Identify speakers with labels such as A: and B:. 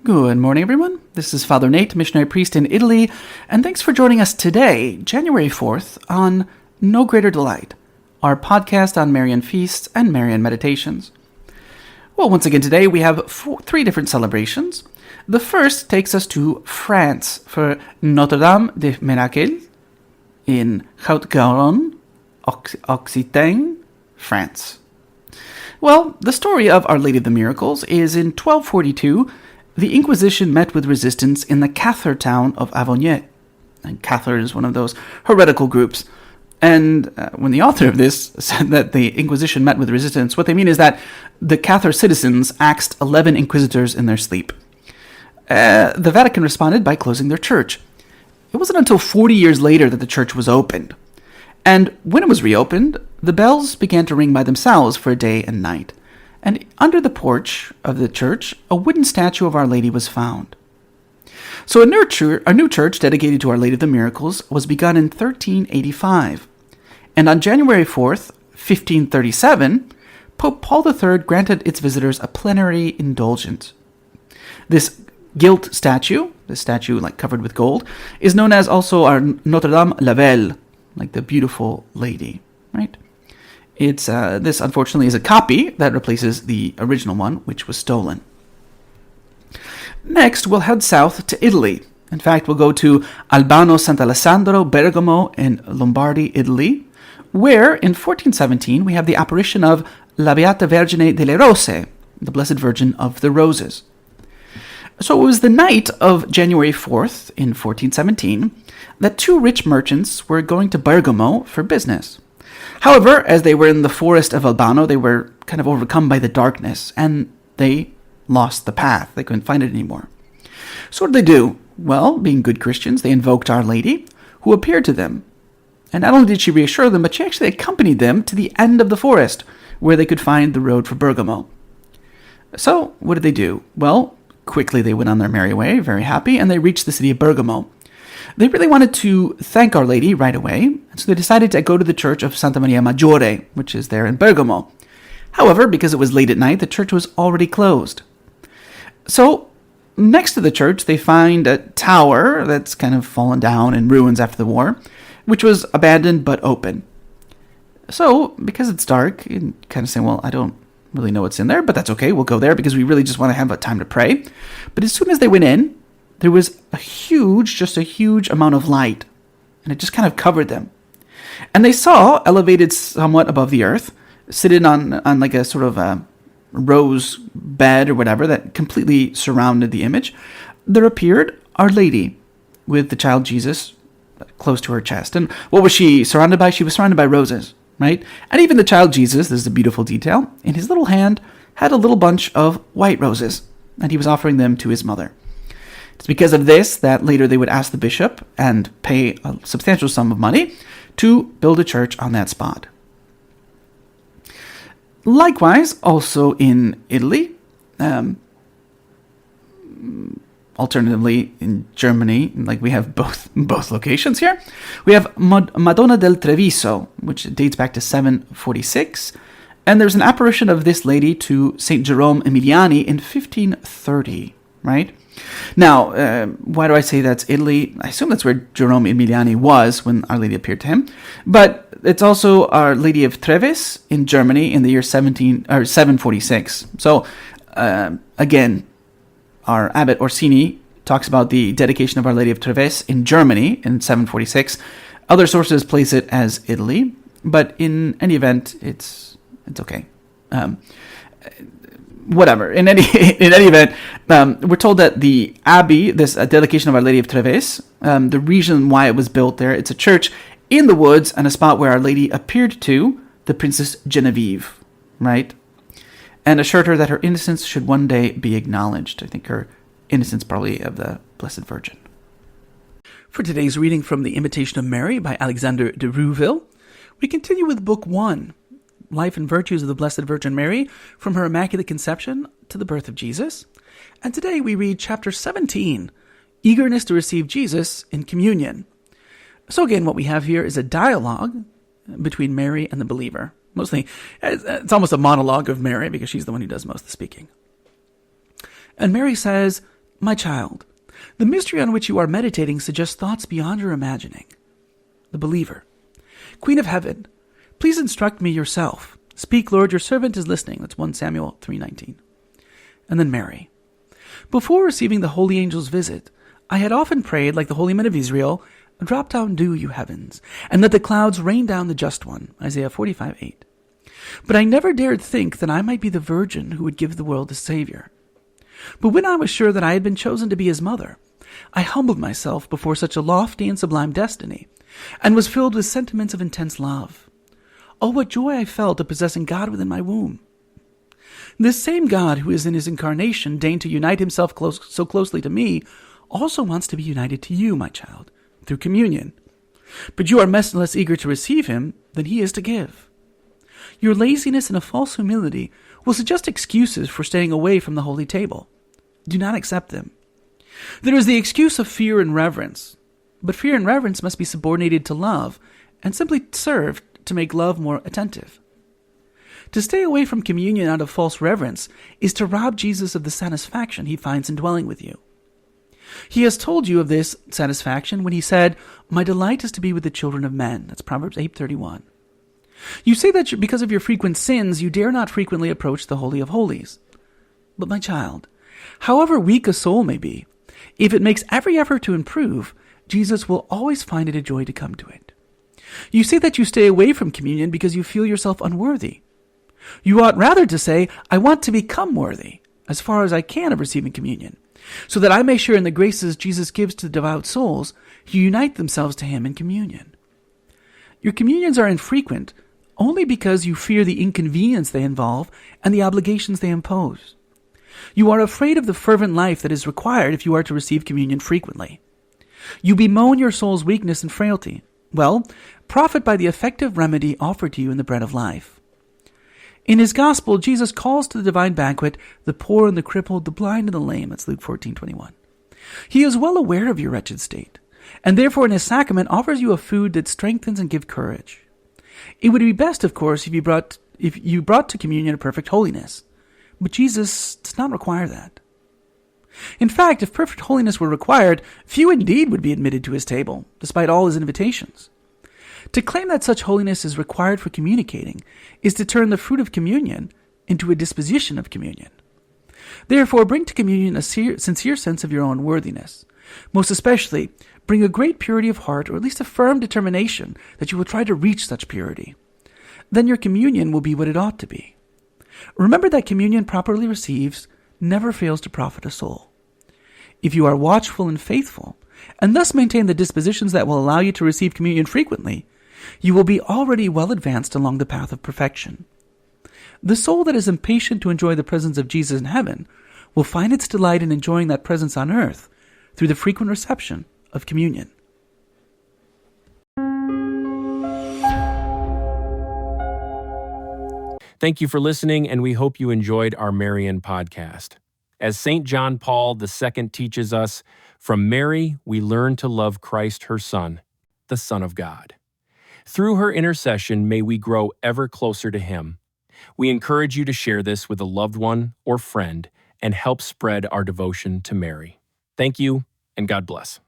A: Good morning, everyone. This is Father Nate, missionary priest in Italy, and thanks for joining us today, January 4th, on No Greater Delight, our podcast on Marian feasts and Marian meditations. Well, once again today we have three different celebrations. The first takes us to France for Notre-Dame de Miracle in Haute-Garonne, Occitan, France. Well, the story of Our Lady of the Miracles is in 1242, the Inquisition met with resistance in the Cathar town of Avogné. And Cathar is one of those heretical groups. And when the author of this said that the Inquisition met with resistance, what they mean is that the Cathar citizens axed 11 inquisitors in their sleep. The Vatican responded by closing their church. It wasn't until 40 years later that the church was opened. And when it was reopened, the bells began to ring by themselves for a day and night. And under the porch of the church, a wooden statue of Our Lady was found. So a new church dedicated to Our Lady of the Miracles was begun in 1385. And on January 4th, 1537, Pope Paul III granted its visitors a plenary indulgence. This gilt statue, covered with gold, is known as also our Notre-Dame la Belle, like the beautiful lady, right? This unfortunately is a copy that replaces the original one, which was stolen. Next, we'll head south to Italy. In fact, we'll go to Albano Sant'Alessandro, Bergamo in Lombardy, Italy, where in 1417 we have the apparition of La Beata Vergine delle Rose, the Blessed Virgin of the Roses. So it was the night of January 4th in 1417 that two rich merchants were going to Bergamo for business. However, as they were in the forest of Albano, they were kind of overcome by the darkness, and they lost the path. They couldn't find it anymore. So what did they do? Well, being good Christians, they invoked Our Lady, who appeared to them. And not only did she reassure them, but she actually accompanied them to the end of the forest, where they could find the road for Bergamo. So, what did they do? Well, quickly they went on their merry way, very happy, and they reached the city of Bergamo. They really wanted to thank Our Lady right away, and so they decided to go to the church of Santa Maria Maggiore, which is there in Bergamo. However, because it was late at night, the church was already closed. So, next to the church, they find a tower that's kind of fallen down in ruins after the war, which was abandoned but open. So, because it's dark, you kind of say, well, I don't really know what's in there, but that's okay, we'll go there because we really just want to have a time to pray. But as soon as they went in, there was a huge amount of light, and it just kind of covered them. And they saw, elevated somewhat above the earth, seated on like a sort of a rose bed or whatever that completely surrounded the image, there appeared Our Lady with the child Jesus close to her chest. And what was she surrounded by? She was surrounded by roses, right? And even the child Jesus, this is a beautiful detail, in his little hand had a little bunch of white roses, and he was offering them to his mother. It's because of this that later they would ask the bishop and pay a substantial sum of money to build a church on that spot. Likewise, also in Italy, alternatively in Germany, like we have both locations here, we have Madonna del Treviso, which dates back to 746, and there's an apparition of this lady to Saint Jerome Emiliani in 1530, right? Now, why do I say that's Italy? I assume that's where Jerome Emiliani was when Our Lady appeared to him. But it's also Our Lady of Treves in Germany in the year 746. So, again, our Abbot Orsini talks about the dedication of Our Lady of Treves in Germany in 746. Other sources place it as Italy, but in any event, it's okay. Whatever. In any event, we're told that the abbey, this dedication of Our Lady of Treves, the reason why it was built there, it's a church in the woods and a spot where Our Lady appeared to the Princess Genevieve, right? And assured her that her innocence should one day be acknowledged. I think her innocence probably of the Blessed Virgin. For today's reading from the Imitation of Mary by Alexander de Rouville, we continue with Book 1, Life and Virtues of the Blessed Virgin Mary, from her Immaculate Conception to the birth of Jesus. And today we read chapter 17, Eagerness to receive Jesus in communion. So again, what we have here is a dialogue between Mary and the believer. Mostly, it's almost a monologue of Mary because she's the one who does most of the speaking. And Mary says, My child, the mystery on which you are meditating suggests thoughts beyond your imagining. The believer. Queen of Heaven, please instruct me yourself. Speak, Lord, your servant is listening. That's 1 Samuel 3:19. And then Mary. Before receiving the holy angel's visit, I had often prayed, like the holy men of Israel, drop down dew, you heavens, and let the clouds rain down the just one. Isaiah 45:8. But I never dared think that I might be the virgin who would give the world a Savior. But when I was sure that I had been chosen to be his mother, I humbled myself before such a lofty and sublime destiny, and was filled with sentiments of intense love. Oh, what joy I felt at possessing God within my womb. This same God who is in his incarnation deigned to unite himself so closely to me also wants to be united to you, my child, through communion. But you are much less eager to receive him than he is to give. Your laziness and a false humility will suggest excuses for staying away from the holy table. Do not accept them. There is the excuse of fear and reverence, but fear and reverence must be subordinated to love and simply serve to make love more attentive. To stay away from communion out of false reverence is to rob Jesus of the satisfaction he finds in dwelling with you. He has told you of this satisfaction when he said, "My delight is to be with the children of men." That's Proverbs 8:31. You say that because of your frequent sins, you dare not frequently approach the Holy of Holies. But my child, however weak a soul may be, if it makes every effort to improve, Jesus will always find it a joy to come to it. You say that you stay away from communion because you feel yourself unworthy. You ought rather to say, "I want to become worthy, as far as I can, of receiving communion, so that I may share in the graces Jesus gives to devout souls who unite themselves to him in communion." Your communions are infrequent only because you fear the inconvenience they involve and the obligations they impose. You are afraid of the fervent life that is required if you are to receive communion frequently. You bemoan your soul's weakness and frailty. Well, profit by the effective remedy offered to you in the bread of life. In his gospel, Jesus calls to the divine banquet the poor and the crippled, the blind and the lame. That's Luke 14:21. He is well aware of your wretched state, and therefore in his sacrament offers you a food that strengthens and gives courage. It would be best, of course, if you brought to communion a perfect holiness, but Jesus does not require that. In fact, if perfect holiness were required, few indeed would be admitted to his table, despite all his invitations. To claim that such holiness is required for communicating is to turn the fruit of communion into a disposition of communion. Therefore, bring to communion a sincere sense of your own worthiness. Most especially, bring a great purity of heart, or at least a firm determination that you will try to reach such purity. Then your communion will be what it ought to be. Remember that communion properly received never fails to profit a soul. If you are watchful and faithful, and thus maintain the dispositions that will allow you to receive communion frequently, you will be already well advanced along the path of perfection. The soul that is impatient to enjoy the presence of Jesus in heaven will find its delight in enjoying that presence on earth through the frequent reception of communion.
B: Thank you for listening, and we hope you enjoyed our Marian podcast. As St. John Paul II teaches us, from Mary we learn to love Christ, her Son, the Son of God. Through her intercession, may we grow ever closer to him. We encourage you to share this with a loved one or friend and help spread our devotion to Mary. Thank you, and God bless.